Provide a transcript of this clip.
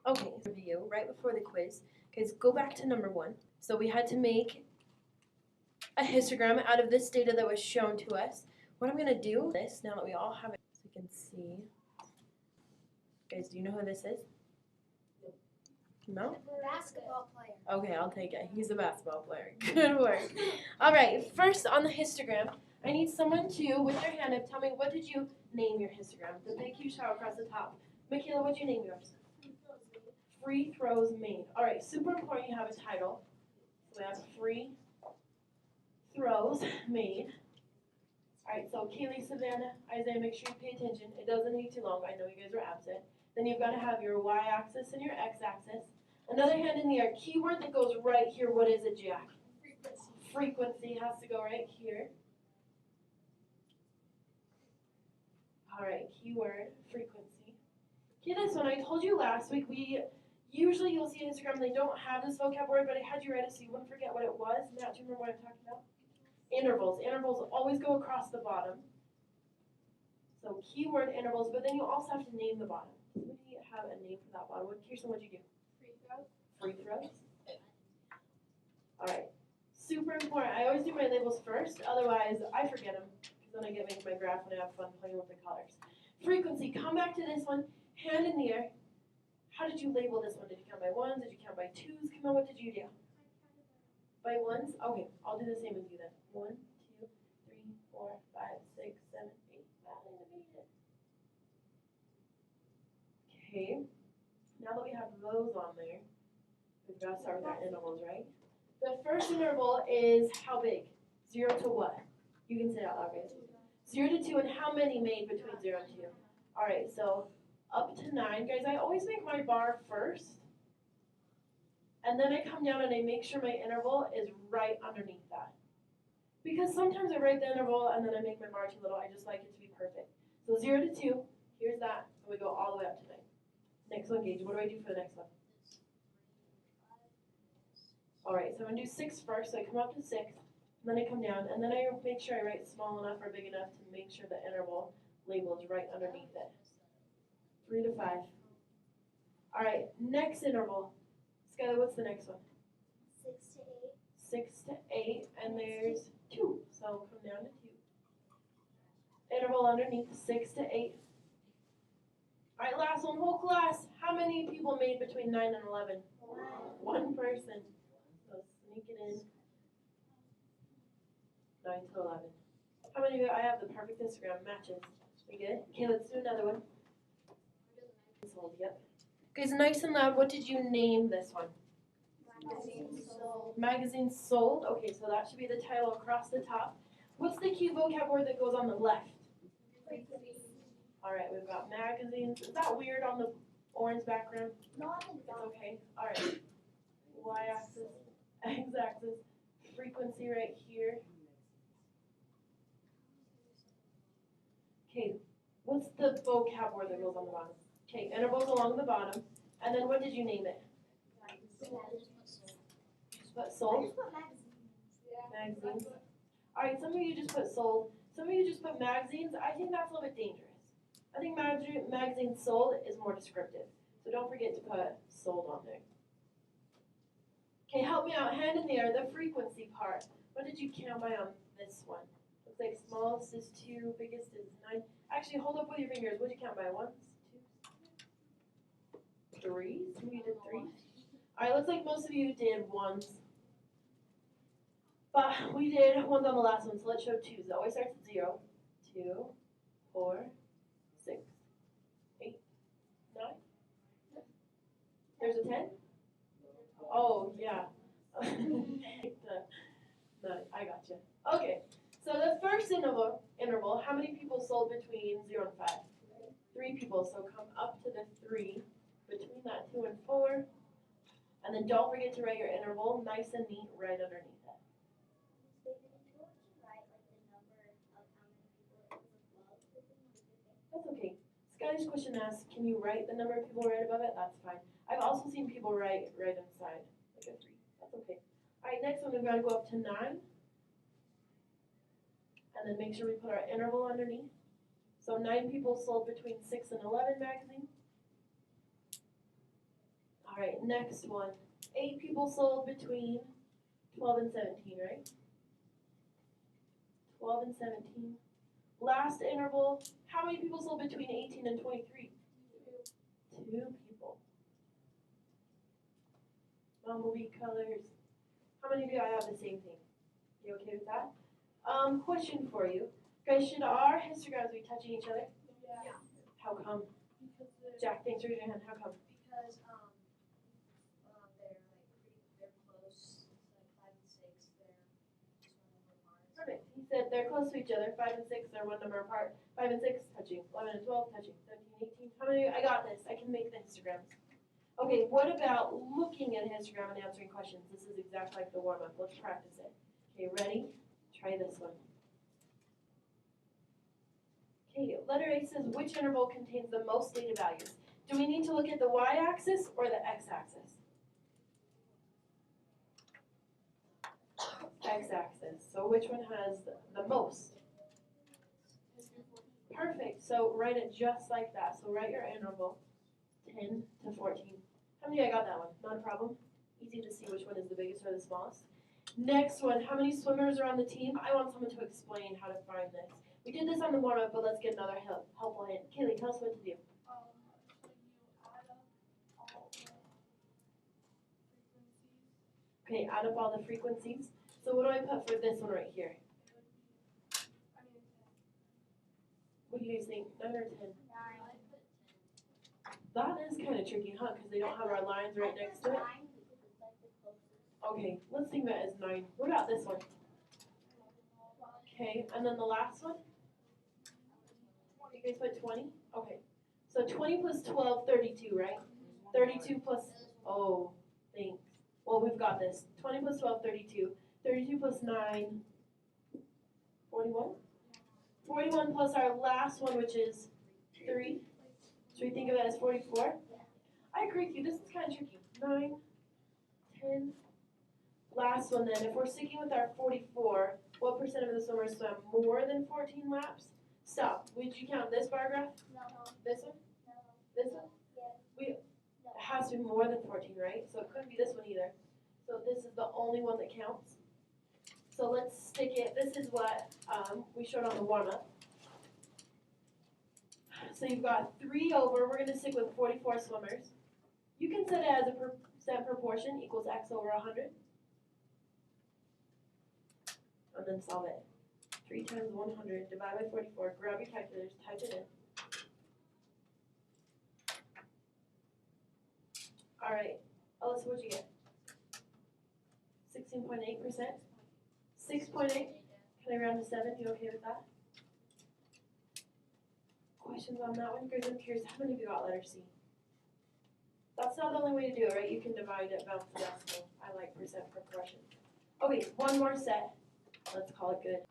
Okay, review right before the quiz. Guys, go back to number 1. So we had to make a histogram out of this data that was shown to us. What I'm going to do this now that we all have it so we can see. Guys, do you know who this is? No? Basketball player. Okay, I'll take it. He's a basketball player. Good work. All right, first on the histogram, I need someone to, with their hand up, tell me what did you name your histogram? The big huge tower across the top. Michaela, what did you name yours? Free throws made. All right, super important you have a title. So we have free throws made. All right, so Kaylee, Savannah, Isaiah, make sure you pay attention. It doesn't take too long. I know you guys are absent. Then you've got to have your y-axis and your x-axis. Another hand in the air. Keyword that goes right here. What is it, Jack? Frequency. Frequency has to go right here. All right, keyword, frequency. Okay, this one, I told you last week, usually you'll see an Instagram, they don't have this vocab word, but I had you write it so you wouldn't forget what it was. Matt, do you remember what I'm talking about? Intervals. Intervals always go across the bottom. So keyword intervals, but then you also have to name the bottom. Somebody have a name for that bottom one. Kirsten, what'd you do? Free throws. Free throws. All right. Super important. I always do my labels first, otherwise I forget them. Because then I get making my graph and I have fun playing with the colors. Frequency. Come back to this one. Hand in the air. How did you label this one? Did you count by ones? Did you count by twos? Come on, what did you do? By ones? Okay, I'll do the same as you then. 1, 2, 3, 4, 5, 6, 7, 8, 9. Okay. Now that we have those on there, we've got to start with our intervals, right? The first interval is how big? 0 to what? You can say it out loud, guys. 0 to 2, and how many made between 0 and 2? All right, so up to 9. Guys, I always make my bar first, and then I come down and I make sure my interval is right underneath that. Because sometimes I write the interval and then I make my bar too little. I just like it to be perfect. So 0 to 2, here's that, and we go all the way up to 9. Next one, Gage, what do I do for the next one? All right, so I'm going to do 6 first, so I come up to 6, and then I come down, and then I make sure I write small enough or big enough to make sure the interval label is right underneath it. 3 to 5. All right, next interval. Skylar, what's the next one? 6 to 8. 6 to 8, and there's 2, so come down to 2. Interval underneath, 6 to 8. All right, last one, whole class. How many people made between 9 and 11? One person. So sneak it in. 9 to 11. How many of you? I have the perfect Instagram matches. We good? Okay, let's do another one. Sold, yep. Guys, nice and loud. What did you name this one? Magazine sold. Magazine sold. Okay, so that should be the title across the top. What's the key vocab word that goes on the left? Frequency. All right, we've got magazines. Is that weird on the orange background? No, I think It's okay. All right. Y-axis, x-axis, frequency right here. Okay, what's the vocab word that goes on the bottom? Okay, intervals along the bottom. And then what did you name it? Just put sold? Magazines. All right, some of you just put sold. Some of you just put magazines. I think that's a little bit dangerous. I think magazine sold is more descriptive. So don't forget to put sold on there. Okay, help me out. Hand in the air, the frequency part. What did you count by on this one? Looks like smallest is 2, biggest is 9. Actually, hold up with your fingers. What did you count by? 1, 2, 3? Some of you did 3. All right, looks like most of you did 1s. But we did 1s on the last one, so let's show 2s. It always starts at 0, 2, 4, 6, 8, 9. There's a 10? Oh, yeah. No, I got you. Okay, so the first interval, how many people sold between 0 and 5? 3 people, so come up to the 3, between that 2 and 4, and then don't forget to write your interval nice and neat right underneath it. That's okay. Skylar's question asks, can you write the number of people right above it? That's fine. I've also seen people write right inside, like a 3. That's okay. All right, next one we've got to go up to 9. And then make sure we put our interval underneath. So 9 people sold between 6 and 11 magazine. Alright, next one. 8 people sold between 12 and 17, right? 12 and 17. Last interval, how many people sold between 18 and 23? 2 people. Bumblebee colors. How many of you have the same thing? You okay with that? Question for you. Guys, should our histograms be touching each other? Yeah. How come? Because Jack, thanks for raising your hand. How come? Because they're close. It's like 5 and 6. They're just one number apart. Perfect. He said they're close to each other. 5 and 6, they're one number apart. 5 and 6 touching. 11 and 12 touching. 17, 18. How many? I got this. I can make the histograms. Okay, what about looking at a histogram and answering questions? This is exactly like the warm-up. Let's practice it. Okay, ready? Try this one. Okay, letter A says which interval contains the most data values? Do we need to look at the y-axis or the x-axis? X-axis. So which one has the most? Perfect. So write it just like that. So write your interval 10 to 14. How many? I got that one. Not a problem. Easy to see which one is the biggest or the smallest. Next one. How many swimmers are on the team? I want someone to explain how to find this. We did this on the warm-up, but let's get another helpful hint. Kaylee, tell us what to do. Okay, add up all the frequencies. So what do I put for this one right here? What do you guys think? 9 or 10? 9. That is kind of tricky, huh? Because they don't have our lines right next to it. 9 because it's like the closest. Okay, let's think of it as 9. What about this one? Okay, and then the last one? You guys put 20? Okay. So 20 plus 12, 32, right? 32 plus, oh, thanks. Well, we've got this. 20 plus 12, 32. 32 plus 9, 41? 41 plus our last one, which is 3. Should we think of it as 44? I agree with you. This is kind of tricky. 9, 10. Last one then. If we're sticking with our 44, what percent of the swimmers swam more than 14 laps? Stop. Would you count this bar graph? No. This one? No. This one? It has to be more than 14, right? So it couldn't be this one either. So this is the only one that counts. So let's stick it. This is what we showed on the warm-up. So you've got 3 over. We're going to stick with 44 swimmers. You can set it as a percent proportion equals x over 100. And then solve it. 3 times 100 divided by 44. Grab your calculators, type it in. All right, Alyssa, what'd you get? 16.8%? 6.8? Can I round to 7? You okay with that? Questions on that one? Guys, I'm curious, how many of you got letter C? That's not the only way to do it, right? You can divide it, bounce the decimal. I like percent proportion. Okay, one more set. Let's call it good.